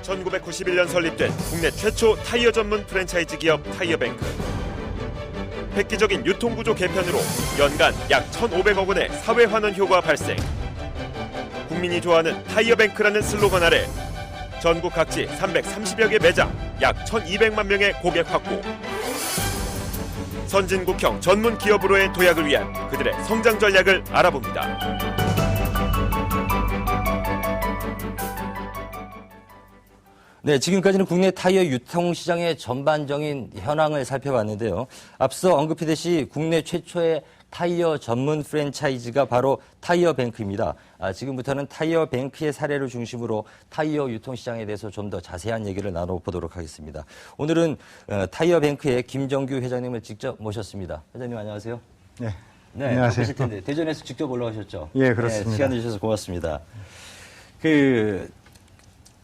1991년 설립된 국내 최초 타이어 전문 프랜차이즈 기업 타이어뱅크. 획기적인 유통구조 개편으로 연간 약 1,500억 원의 사회환원 효과 발생. 국민이 좋아하는 타이어뱅크라는 슬로건 아래 전국 각지 330여 개 매장, 약 1,200만 명의 고객 확보. 선진국형 전문 기업으로의 도약을 위한 그들의 성장 전략을 알아봅니다. 네, 지금까지는 국내 타이어 유통 시장의 전반적인 현황을 살펴봤는데요. 앞서 언급했듯이 국내 최초의 타이어 전문 프랜차이즈가 바로 타이어뱅크입니다. 지금부터는 타이어뱅크의 사례를 중심으로 타이어 유통 시장에 대해서 좀 더 자세한 얘기를 나눠보도록 하겠습니다. 오늘은 타이어뱅크의 김정규 회장님을 직접 모셨습니다. 회장님 안녕하세요. 네. 네, 안녕하세요. 바쁘실 텐데 대전에서 직접 올라오셨죠? 예, 그렇습니다. 네, 시간 내주셔서 고맙습니다.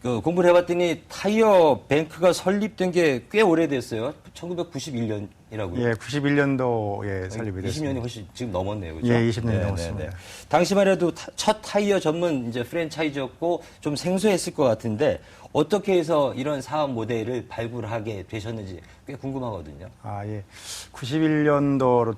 공부를 해봤더니 타이어뱅크가 설립된 게 꽤 오래됐어요. 1991년이라고요. 예, 91년도에 설립이 됐습니다. 20년이 훨씬 지금 넘었네요. 그죠? 예, 20년이 넘었습니다. 당시만 해도 첫 타이어 전문 이제 프랜차이즈였고 좀 생소했을 것 같은데 어떻게 해서 이런 사업 모델을 발굴하게 되셨는지 꽤 궁금하거든요. 예. 91년도로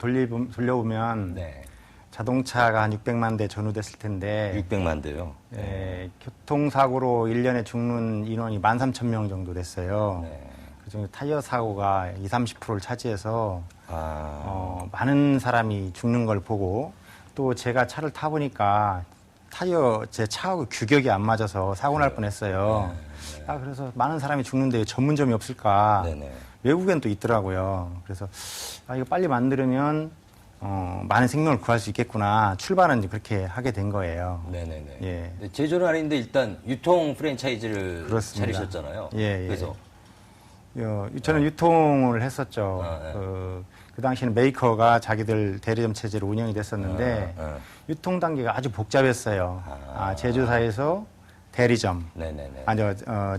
돌려보면 네. 자동차가 한 600만 대 전후됐을 텐데 600만 대요. 예, 교통사고로 1년에 죽는 인원이 13,000명 정도 됐어요. 네. 그중에 타이어 사고가 20, 30%를 차지해서 많은 사람이 죽는 걸 보고 또 제가 차를 타보니까 제 차하고 규격이 안 맞아서 사고 날 뻔했어요. 그래서 많은 사람이 죽는데 전문점이 없을까? 네네. 외국엔 또 있더라고요. 그래서 이거 빨리 만들면 많은 생명을 구할 수 있겠구나. 출발은 이제 그렇게 하게 된 거예요. 네네네. 예. 네, 제조는 아닌데 일단 유통 프랜차이즈를 그렇습니다. 차리셨잖아요. 예, 예. 그래서 저는 유통을 했었죠. 네. 그 당시에는 메이커가 자기들 대리점 체제로 운영이 됐었는데 유통 단계가 아주 복잡했어요. 제조사에서 대리점, 네네네.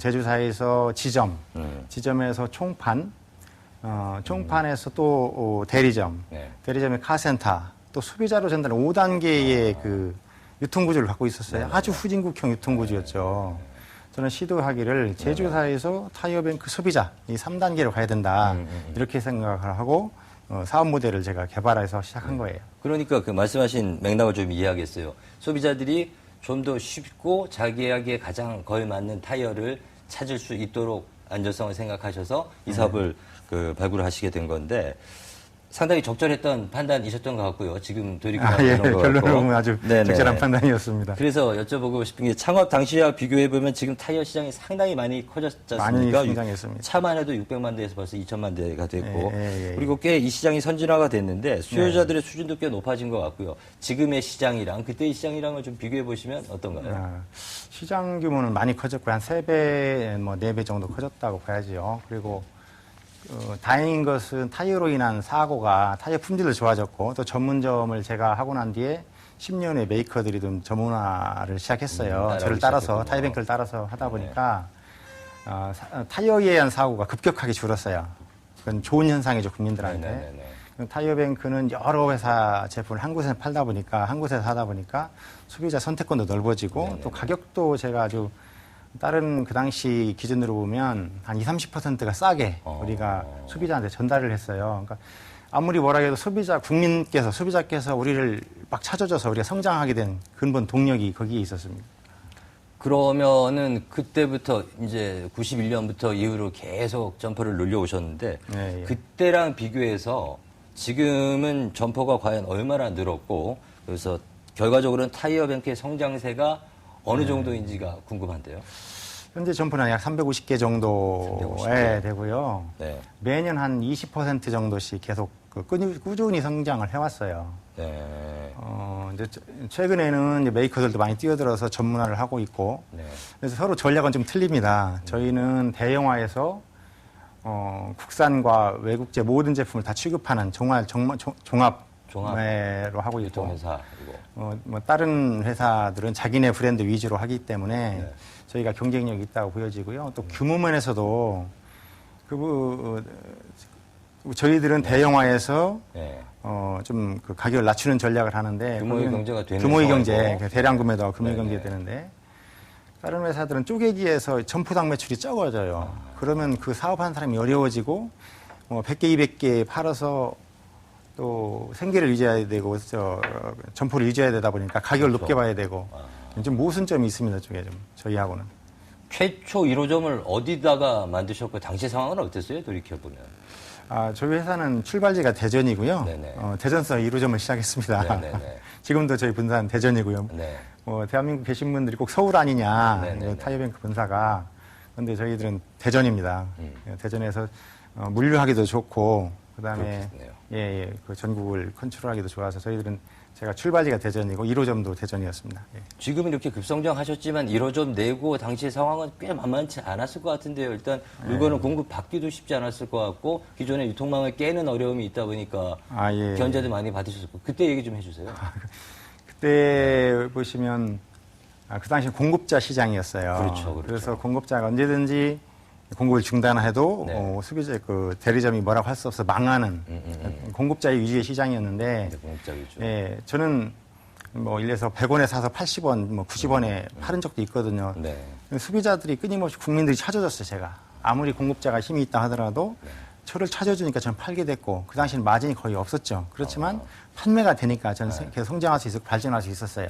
제조사에서 지점, 지점에서 총판, 총판에서 또 대리점, 네. 대리점의 카센터, 또 소비자로 전달하는 5단계의 그 유통구조를 갖고 있었어요. 네네. 아주 후진국형 유통구조였죠. 저는 시도하기를 제조사에서 타이어뱅크 소비자 이 3단계로 가야 된다. 이렇게 생각을 하고 사업 모델을 제가 개발해서 시작한 거예요. 그러니까 그 말씀하신 맥락을 좀 이해하겠어요. 소비자들이 좀 더 쉽고 자기에게 가장 걸맞는 타이어를 찾을 수 있도록 안전성을 생각하셔서 이 사업을 발굴하시게 된 건데 상당히 적절했던 판단이셨던 것 같고요. 지금 돌이켜보면 예, 그런 것 결론을 같고. 보면 아주 네네. 적절한 판단이었습니다. 그래서 여쭤보고 싶은 게 창업 당시와 비교해보면 지금 타이어 시장이 상당히 많이 커졌지 많이 않습니까? 성장했습니다. 차만 해도 600만 대에서 벌써 2천만 대가 됐고 예. 그리고 꽤 이 시장이 선진화가 됐는데 수요자들의 수준도 꽤 높아진 것 같고요. 지금의 시장이랑 그때의 시장이랑을 좀 비교해보시면 어떤가요? 시장 규모는 많이 커졌고 한 3배, 4배 정도 커졌다고 봐야지요. 그리고 다행인 것은 타이어로 인한 사고가 타이어 품질도 좋아졌고 또 전문점을 제가 하고 난 뒤에 10년의 메이커들이 좀 전문화를 시작했어요. 저를 따라서 타이어뱅크를 따라서 하다 보니까 타이어에 의한 사고가 급격하게 줄었어요. 그건 좋은 현상이죠, 국민들한테. 타이어뱅크는 여러 회사 제품을 한 곳에서 팔다 보니까 한 곳에서 하다 보니까 소비자 선택권도 넓어지고 또 가격도 제가 아주 다른 그 당시 기준으로 보면 한 20, 30%가 싸게 우리가 소비자한테 전달을 했어요. 그러니까 아무리 뭐라 해도 소비자께서 우리를 막 찾아줘서 우리가 성장하게 된 근본 동력이 거기에 있었습니다. 그러면은 그때부터 이제 91년부터 이후로 계속 점포를 늘려오셨는데 예. 그때랑 비교해서 지금은 점포가 과연 얼마나 늘었고 그래서 결과적으로는 타이어뱅크의 성장세가 어느 정도인지가 궁금한데요. 현재 점포는 약 350개 정도에 되고요. 네. 매년 한 20% 정도씩 계속 꾸준히 성장을 해왔어요. 네. 이제 최근에는 이제 메이커들도 많이 뛰어들어서 전문화를 하고 있고, 네. 그래서 서로 전략은 좀 틀립니다. 저희는 대형화에서 국산과 외국제 모든 제품을 다 취급하는 종합 로 하고 있고, 다른 회사들은 자기네 브랜드 위주로 하기 때문에 저희가 경쟁력이 있다고 보여지고요. 또 규모 면에서도 저희들은 대형화에서 좀 그 가격을 낮추는 전략을 하는데 규모의 경제가 되는 규모의 경제, 대량 구매도 규모의 경제가 되는데 다른 회사들은 쪼개기에서 점포당 매출이 적어져요. 그러면 그 사업하는 사람이 어려워지고 100개, 200개 팔아서 또 생계를 유지해야 되고 점포를 유지해야 되다 보니까 가격을 높게 봐야 되고 좀 모순점이 있습니다. 쪽에 좀 저희하고는. 최초 1호점을 어디다가 만드셨고 당시 상황은 어땠어요? 돌이켜보면. 저희 회사는 출발지가 대전이고요. 네네. 대전서 1호점을 시작했습니다. 네네네. 지금도 저희 본사는 대전이고요. 네. 대한민국 계신 분들이 꼭 서울 아니냐, 네네네. 타이어뱅크 본사가. 그런데 저희들은 대전입니다. 대전에서 물류하기도 좋고, 그 다음에 그 전국을 컨트롤하기도 좋아서 저희들은 제가 출발지가 대전이고 1호점도 대전이었습니다. 예. 지금 이렇게 급성장하셨지만 1호점 내고 당시 상황은 꽤 만만치 않았을 것 같은데요. 일단 물건을 공급받기도 쉽지 않았을 것 같고 기존의 유통망을 깨는 어려움이 있다 보니까 예. 견제도 많이 받으셨고 그때 얘기 좀 해주세요. 그때 보시면 그 당시 공급자 시장이었어요. 그렇죠. 그래서 공급자가 언제든지 공급을 중단해도 네. 소비자 대리점이 뭐라고 할 수 없어 망하는 공급자의 위주의 시장이었는데 공급자 위주. 예, 저는 예를 들어서 100원에 사서 80원, 90원에 팔은 적도 있거든요. 네. 소비자들이 끊임없이 국민들이 찾아줬어요, 제가. 아무리 공급자가 힘이 있다 하더라도 저를 찾아주니까 저는 팔게 됐고 그 당시에는 마진이 거의 없었죠. 그렇지만 판매가 되니까 저는 계속 성장할 수 있었고 발전할 수 있었어요.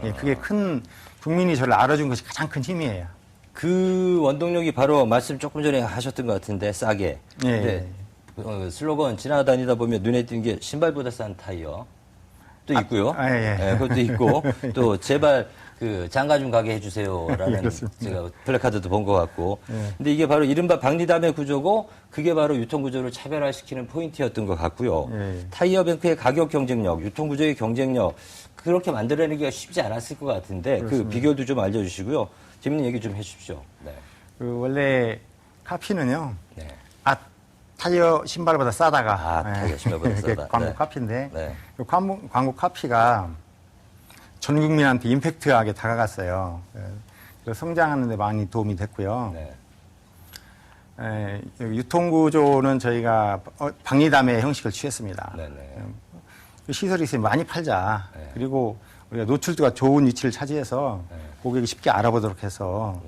예, 그게 국민이 저를 알아준 것이 가장 큰 힘이에요. 그 원동력이 바로 말씀 조금 전에 하셨던 것 같은데 싸게. 예. 근데 슬로건 지나다니다 보면 눈에 띄는 게 신발보다 싼 타이어 또 있고요. 예. 그것도 있고 또 제발 그 장가 좀 가게 해주세요라는 제가 플래카드도 본 것 같고. 근데 이게 바로 이른바 박리담의 구조고 그게 바로 유통 구조를 차별화시키는 포인트였던 것 같고요. 타이어뱅크의 가격 경쟁력, 유통 구조의 경쟁력 그렇게 만들어내기가 쉽지 않았을 것 같은데 그렇습니다. 그 비결도 좀 알려주시고요. 재밌는 얘기 좀 해주십시오. 네. 원래 카피는요. 네. 타이어 신발보다 싸다가. 타이어 신발보다 그게 싸다. 광고 네. 카피인데 네. 그 광고 카피가 전 국민한테 임팩트하게 다가갔어요. 그래서 성장하는 데 많이 도움이 됐고요. 네. 유통구조는 저희가 박리담의 형식을 취했습니다. 네네. 시설이 있으면 많이 팔자. 네. 그리고 우리가 노출도가 좋은 위치를 차지해서 고객이 쉽게 알아보도록 해서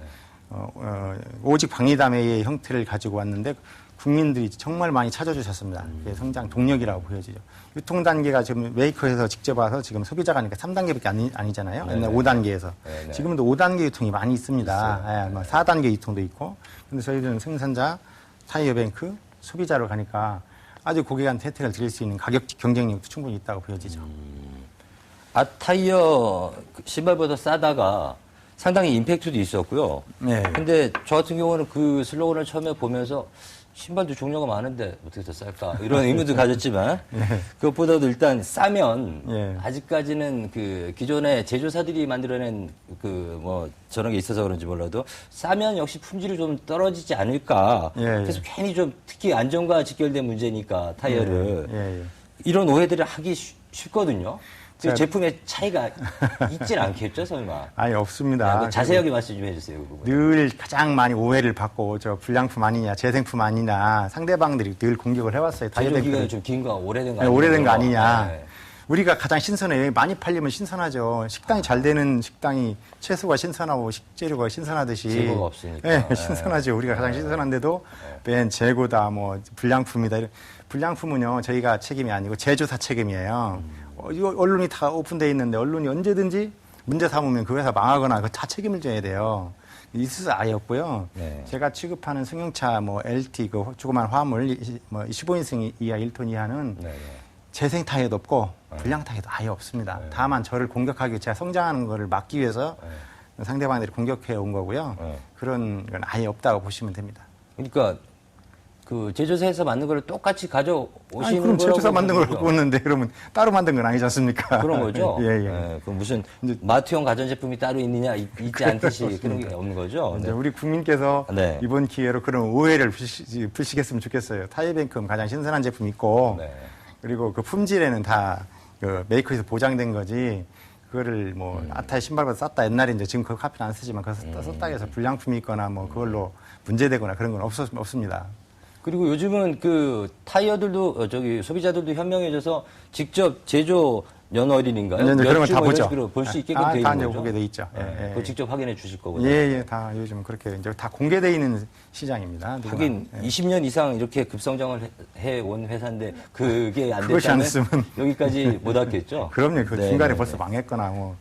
오직 박리담의 형태를 가지고 왔는데 국민들이 정말 많이 찾아주셨습니다. 그게 성장 동력이라고 보여지죠. 유통 단계가 지금 메이커에서 직접 와서 지금 소비자가 하니까 3단계밖에 아니잖아요. 옛날 5단계에서. 지금도 5단계 유통이 많이 있습니다. 4단계 유통도 있고. 근데 저희들은 생산자, 타이어뱅크, 소비자로 가니까 아주 고객한테 혜택을 드릴 수 있는 가격 경쟁력도 충분히 있다고 보여지죠. 타이어 신발보다 싸다가 상당히 임팩트도 있었고요. 네. 근데 저 같은 경우는 그 슬로건을 처음에 보면서 신발도 종류가 많은데 어떻게 더 쌀까 이런 의문도 가졌지만 그것보다도 일단 싸면 아직까지는 그 기존의 제조사들이 만들어낸 그 뭐 저런 게 있어서 그런지 몰라도 싸면 역시 품질이 좀 떨어지지 않을까. 그래서 괜히 좀 특히 안전과 직결된 문제니까 타이어를 이런 오해들을 하기 쉽거든요. 그 제품의 차이가 있진 않겠죠, 설마? 아니, 없습니다. 자세하게 말씀 좀 해주세요. 그 부분. 늘 가장 많이 오해를 받고 저 불량품 아니냐, 재생품 아니냐 상대방들이 늘 공격을 해왔어요. 제조 기간이 좀 긴 거, 오래된 거 아니냐? 오래된 거 아니냐. 우리가 가장 신선해요. 많이 팔리면 신선하죠. 식당이 잘 되는 식당이 채소가 신선하고 식재료가 신선하듯이. 재고가 없으니까. 네, 신선하죠. 우리가 가장 신선한데도 맨 재고다, 불량품이다. 불량품은요, 저희가 책임이 아니고 제조사 책임이에요. 언론이 다 오픈되어 있는데 언론이 언제든지 문제 삼으면 그 회사 망하거나 그 다 책임을 져야 돼요. 있을 수 아예 없고요. 제가 취급하는 승용차, LT, 그 조그만 화물, 15인승 이하 1톤 이하는 재생 타이어도 없고 불량 타이어도 아예 없습니다. 다만 저를 공격하기 위해 제가 성장하는 거를 막기 위해서 상대방들이 공격해 온 거고요. 그런 건 아예 없다고 보시면 됩니다. 그러니까 그 제조사에서 만든 걸 똑같이 가져오시는 아니, 그럼 제조사 만든 걸 거죠? 갖고 오는데 그러면 따로 만든 건 아니지 않습니까? 그런 거죠? 예. 그 무슨 마트용 가전제품이 따로 있느냐, 있지 않듯이 그런 게 없는 거죠? 이제 우리 국민께서 이번 기회로 그런 오해를 푸시겠으면 좋겠어요. 타이어뱅크는 가장 신선한 제품이 있고 그리고 그 품질에는 다 그 메이커에서 보장된 거지 그거를 아타의 신발보다 쌌다 옛날에 이제 지금 그 카피는 안 쓰지만 그거 썼다 해서 불량품이 있거나 그걸로 문제되거나 그런 건 없습니다. 그리고 요즘은 그 타이어들도 소비자들도 현명해져서 직접 제조 연월인인가요? 그런 건 다 보죠. 볼 수 있게끔 돼 다 있는 이제 거죠? 보게 돼 있죠. 예, 예. 그거 직접 확인해 주실 거군요. 예, 다 요즘 그렇게 이제 다 공개되어 있는 시장입니다. 누구나. 하긴 예. 20년 이상 이렇게 급성장을 해온 회사인데 그게 안 그것이 안 됐다면 됐으면 여기까지 못 왔겠죠? 그럼요. 그 네, 중간에 네, 벌써 네. 망했거나 뭐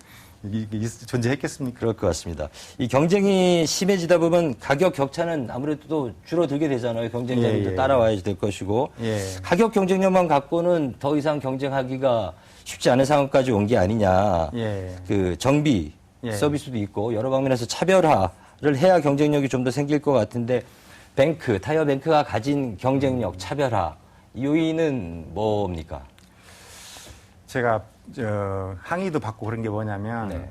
존재했겠습니까? 그럴 것 같습니다. 이 경쟁이 심해지다 보면 가격 격차는 아무래도 또 줄어들게 되잖아요. 경쟁자들도 예, 예, 따라와야 될 것이고 예. 가격 경쟁력만 갖고는 더 이상 경쟁하기가 쉽지 않은 상황까지 온 게 아니냐. 예. 그 정비 예. 서비스도 있고 여러 방면에서 차별화를 해야 경쟁력이 좀 더 생길 것 같은데 타이어 뱅크가 가진 경쟁력, 차별화 이 요인은 뭡니까? 제가 항의도 받고 그런 게 뭐냐면 네.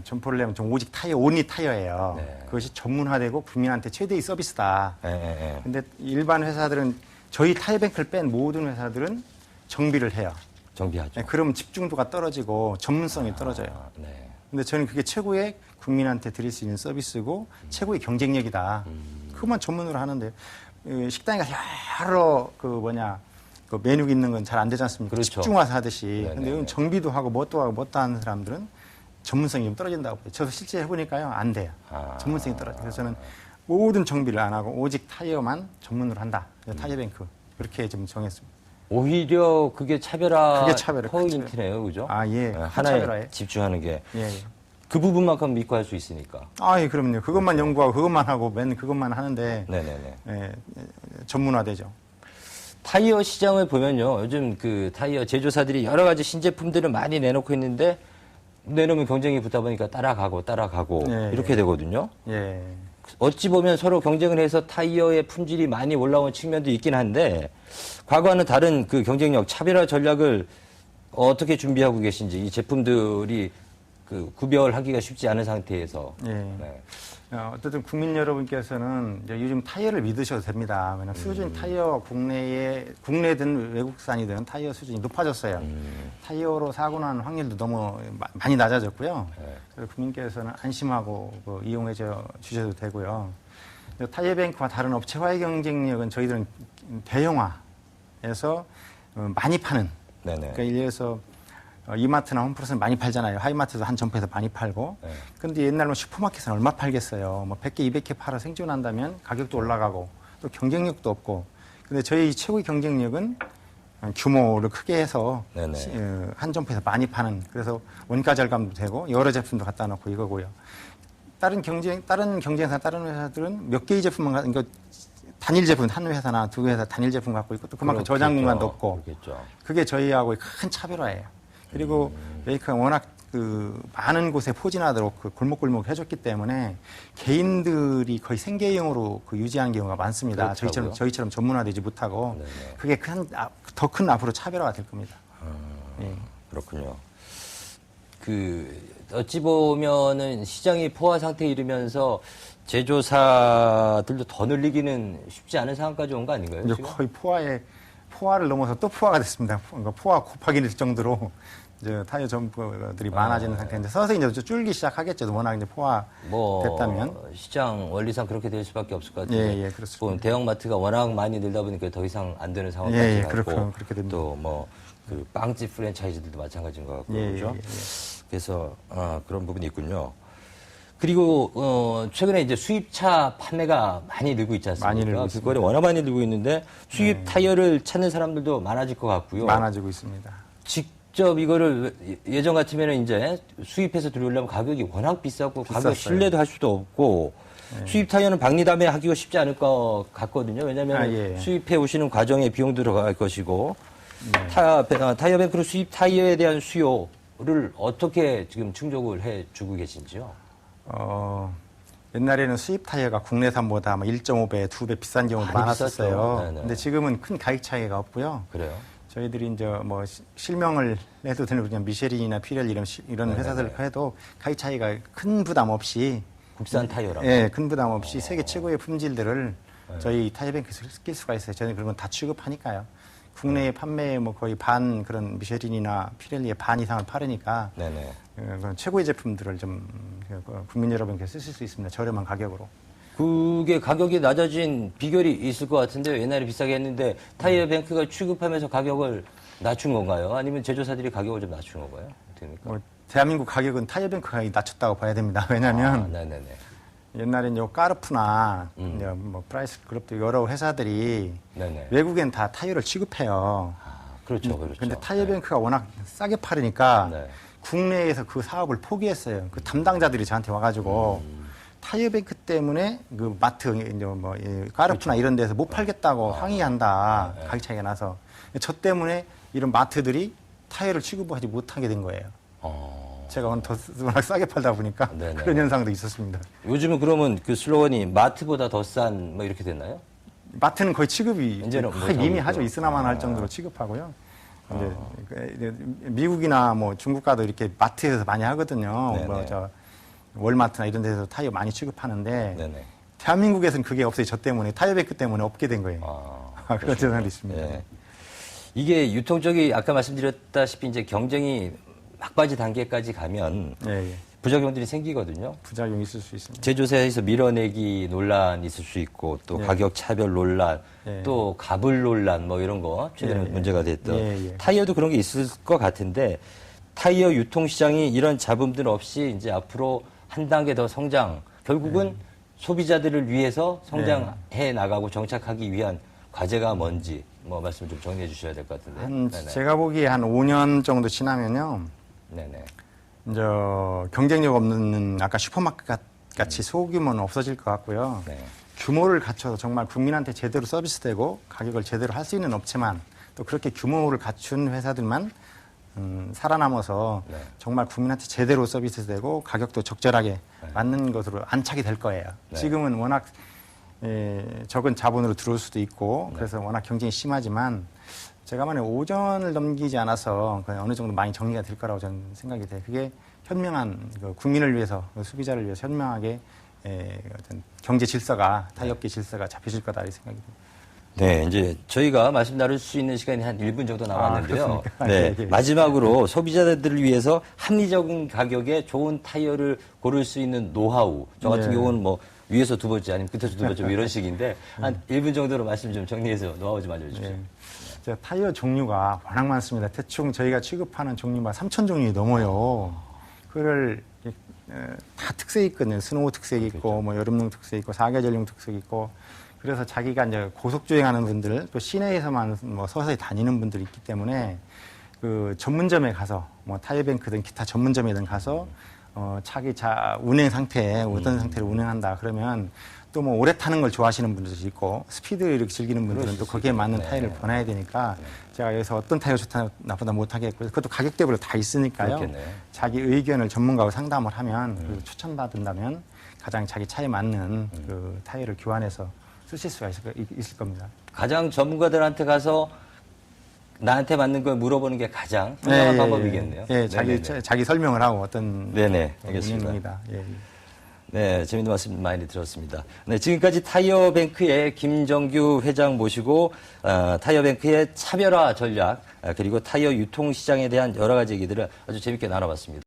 점포를 내면 좀 오직 타이어 온리 타이어예요. 네. 그것이 전문화되고 국민한테 최대의 서비스다. 예, 예, 예. 근데 일반 회사들은 저희 타이어뱅크를 뺀 모든 회사들은 정비를 해요. 정비하죠. 네, 그러면 집중도가 떨어지고 전문성이 떨어져요. 네. 근데 저는 그게 최고의 국민한테 드릴 수 있는 서비스고 최고의 경쟁력이다. 그것만 전문으로 하는데 식당에 가서 여러 그 메뉴 있는 건 잘 안 되지 않습니까? 그렇죠. 집중화서 하듯이. 네네네. 근데 이건 정비도 하고 뭣도 하고 뭣도 하는 사람들은 전문성이 좀 떨어진다고 봐요. 저도 실제 해보니까요. 안 돼요. 전문성이 떨어져요. 그래서 저는 모든 정비를 안 하고 오직 타이어만 전문으로 한다. 타이어뱅크. 그렇게 좀 정했습니다. 오히려 그게 차별화 그게 차별화, 포인트네요, 그죠? 아, 예. 네, 큰 하나에 차별화에. 집중하는 게. 예, 예. 그 부분만큼 믿고 할 수 있으니까. 아, 예, 그럼요. 그것만 연구하고 그것만 하고 맨 그것만 하는데 네네네. 예, 전문화되죠. 타이어 시장을 보면요. 요즘 그 타이어 제조사들이 여러 가지 신제품들을 많이 내놓고 있는데 내놓으면 경쟁이 붙다 보니까 따라가고 네, 이렇게 되거든요. 예. 어찌 보면 서로 경쟁을 해서 타이어의 품질이 많이 올라온 측면도 있긴 한데 과거와는 다른 그 경쟁력, 차별화 전략을 어떻게 준비하고 계신지 이 제품들이 그 구별하기가 쉽지 않은 상태에서 예. 네. 어쨌든 국민 여러분께서는 이제 요즘 타이어를 믿으셔도 됩니다. 왜냐하면 수준 타이어 국내든 외국산이든 타이어 수준이 높아졌어요. 타이어로 사고 난 확률도 너무 많이 낮아졌고요. 그래서 국민께서는 안심하고 이용해 주셔도 되고요. 타이어뱅크와 다른 업체와의 경쟁력은 저희들은 대형화해서 많이 파는. 네네. 그러니까 예를 들어서 이마트나 홈플러스는 많이 팔잖아요. 하이마트도 한 점포에서 많이 팔고. 네. 근데 옛날 슈퍼마켓은 얼마 팔겠어요. 뭐 100개, 200개 팔아 생존한다면 가격도 올라가고 또 경쟁력도 없고. 근데 저희 최고의 경쟁력은 규모를 크게 해서 네네. 한 점포에서 많이 파는. 그래서 원가 절감도 되고 여러 제품도 갖다 놓고 이거고요. 다른 경쟁사, 다른 회사들은 몇 개의 제품만 그러니까 단일 제품, 한 회사나 두 회사 단일 제품 갖고 있고 또 그만큼 저장 공간도 없고. 그렇겠죠. 그게 저희하고의 큰 차별화예요. 그리고 메이커가 워낙 많은 곳에 포진하도록 골목골목 해줬기 때문에 개인들이 거의 생계형으로 유지하는 경우가 많습니다. 그렇다고요? 저희처럼 전문화되지 못하고 네네. 그게 더 큰 앞으로 차별화가 될 겁니다. 예. 그렇군요. 어찌 보면은 시장이 포화 상태에 이르면서 제조사들도 더 늘리기는 쉽지 않은 상황까지 온 거 아닌가요? 이제 지금? 거의 포화를 넘어서 또 포화가 됐습니다. 그러니까 포화 곱하기 될 정도로 이제 타이어 점포들이 많아지는 상태인데 서서히 이제 줄기 시작하겠죠. 워낙 이제 포화 됐다면. 시장 원리상 그렇게 될 수밖에 없을 것 같은데. 예, 그렇습니다. 뭐 대형마트가 워낙 많이 늘다 보니까 더 이상 안 되는 상황까지 예, 갔고 그렇게 됩니다. 또 빵집 프랜차이즈들도 마찬가지인 것 같고 예, 그렇죠. 예. 그래서 그런 부분이 있군요. 그리고 최근에 이제 수입차 판매가 많이 늘고 있지 않습니까? 많이 늘고 있습니다. 그거를 워낙 많이 늘고 있는데 수입 타이어를 찾는 사람들도 많아질 것 같고요. 많아지고 있습니다. 직접 이거를 예전 같으면 이제 수입해서 들어오려면 가격이 워낙 비싸고 가격 비쌌어요. 신뢰도 할 수도 없고 수입 타이어는 박리담회 하기가 쉽지 않을 것 같거든요. 왜냐하면 예. 수입해 오시는 과정에 비용도 들어갈 것이고 타이어뱅크로 수입 타이어에 대한 수요를 어떻게 지금 충족을 해주고 계신지요? 옛날에는 수입 타이어가 국내산보다 1.5배, 2배 비싼 경우도 많이 많았었어요. 비쌌죠. 네네. 근데 지금은 큰 가격 차이가 없고요. 그래요? 저희들이 이제 실명을 해도 되는 그냥 미쉐린이나 피렐 이런 회사들 해도 가격 차이가 큰 부담 없이 국산 타이어라고. 예, 큰 부담 없이 세계 최고의 품질들을 저희 타이어뱅크에서 쓸 수가 있어요. 저희는 그런 건 다 취급하니까요. 국내에 판매에 거의 반 그런 미쉐린이나 피렐리의 반 이상을 파르니까 네네. 그런 최고의 제품들을 좀 국민 여러분께 쓰실 수 있습니다. 저렴한 가격으로. 그게 가격이 낮아진 비결이 있을 것 같은데 옛날에 비싸게 했는데 타이어뱅크가 취급하면서 가격을 낮춘 건가요? 아니면 제조사들이 가격을 좀 낮춘 건가요? 어떻게 됩니까? 뭐 대한민국 가격은 타이어뱅크가 낮췄다고 봐야 됩니다. 왜냐하면 네네네. 옛날엔 요 까르푸나 이제 뭐 프라이스 그룹도 여러 회사들이 네네. 외국엔 다 타이어를 취급해요. 그렇죠, 그렇죠. 근데 타이어뱅크가 워낙 싸게 파르니까 네. 국내에서 그 사업을 포기했어요. 그 담당자들이 저한테 와가지고 타이어뱅크 때문에 그 마트 이제 뭐 까르푸나 이런 데서 못 팔겠다고 항의한다. 가격 차이가 나서 저 때문에 이런 마트들이 타이어를 취급하지 못하게 된 거예요. 제가 워낙 싸게 팔다 보니까 네네. 그런 현상도 있었습니다. 요즘은 그러면 그 슬로건이 마트보다 더 싼 뭐 이렇게 됐나요? 마트는 거의 취급이 이제는 거의 못하고 미미하죠. 있고. 있으나만 할 정도로 취급하고요. 이제 미국이나 뭐 중국 가도 이렇게 마트에서 많이 하거든요. 네네. 뭐 저 월마트나 이런 데서 타이어 많이 취급하는데 네네. 대한민국에서는 그게 없어요. 저 때문에 타이어뱅크 때문에 없게 된 거예요. 그런 현상도 있습니다. 예. 이게 유통 쪽이 아까 말씀드렸다시피 이제 경쟁이 막바지 단계까지 가면 예, 예. 부작용들이 생기거든요. 부작용이 있을 수 있습니다. 제조사에서 밀어내기 논란 있을 수 있고 또 예. 가격 차별 논란, 예. 또 가불 논란 뭐 이런 거 최근에 예, 예. 문제가 됐던 예, 예. 타이어도 그런 게 있을 것 같은데 타이어 유통 시장이 이런 잡음들 없이 이제 앞으로 한 단계 더 성장, 결국은 소비자들을 위해서 성장해 나가고 정착하기 위한 과제가 뭔지 뭐 말씀 좀 정리해 주셔야 될 것 같은데. 네네. 제가 보기에 한 5년 정도 지나면요. 네네. 이제 경쟁력 없는 아까 슈퍼마켓 같이 소규모는 없어질 것 같고요. 네. 규모를 갖춰서 정말 국민한테 제대로 서비스되고 가격을 제대로 할 수 있는 업체만 또 그렇게 규모를 갖춘 회사들만 살아남아서 네. 정말 국민한테 제대로 서비스되고 가격도 적절하게 맞는 것으로 안착이 될 거예요. 네. 지금은 워낙 적은 자본으로 들어올 수도 있고 그래서 워낙 경쟁이 심하지만 제가 만약 오전을 넘기지 않아서 어느 정도 많이 정리가 될 거라고 저는 생각이 돼요. 그게 현명한 국민을 위해서 소비자를 위해서 현명하게 어떤 경제 질서가 타이업계 질서가 잡혀질 거다 이 생각이 듭니다. 네, 이제 저희가 말씀 나눌 수 있는 시간이 한 1분 정도 남았는데요. 그렇습니까? 네, 예, 예. 마지막으로 소비자들을 위해서 합리적인 가격에 좋은 타이어를 고를 수 있는 노하우. 저 같은 예. 경우는 뭐 위에서 두 번째 아니면 끝에서 두 번째 뭐 이런 식인데 한 1분 정도로 말씀 좀 정리해서 노하우 좀 알려주십시오. 예. 저 타이어 종류가 워낙 많습니다. 대충 저희가 취급하는 종류가 3,000종이 넘어요. 그걸 다 특색이 있거든요. 스노우 특색이 있고, 뭐 여름용 특색이 있고, 사계절용 특색이 있고. 그래서 자기가 이제 고속주행하는 분들, 또 시내에서만 뭐 서서히 다니는 분들이 있기 때문에 그 전문점에 가서 뭐 타이어뱅크든 기타 전문점에든 가서 자기 운행 상태에 어떤 상태로 운행한다 그러면 또 뭐 오래 타는 걸 좋아하시는 분들도 있고 스피드 이렇게 즐기는 분들은 또 거기에 맞는 타이어를 권해야 되니까 제가 여기서 어떤 타이어 좋다 나쁘다 못하겠고 그것도 가격대별로 다 있으니까요. 그렇겠네요. 자기 의견을 전문가하고 상담을 하면 그리고 추천받는다면 가장 자기 차에 맞는 그 타이어를 교환해서 쓰실 수가 있을 겁니다. 가장 전문가들한테 가서 나한테 맞는 걸 물어보는 게 가장 현명한 방법이겠네요. 예, 네네네. 자기 설명을 하고 어떤 네네, 알겠습니다. 운영입니다. 예. 네, 재밌는 말씀 많이 들었습니다. 네, 지금까지 타이어뱅크의 김정규 회장 모시고 타이어뱅크의 차별화 전략 그리고 타이어 유통 시장에 대한 여러 가지 얘기들을 아주 재밌게 나눠봤습니다.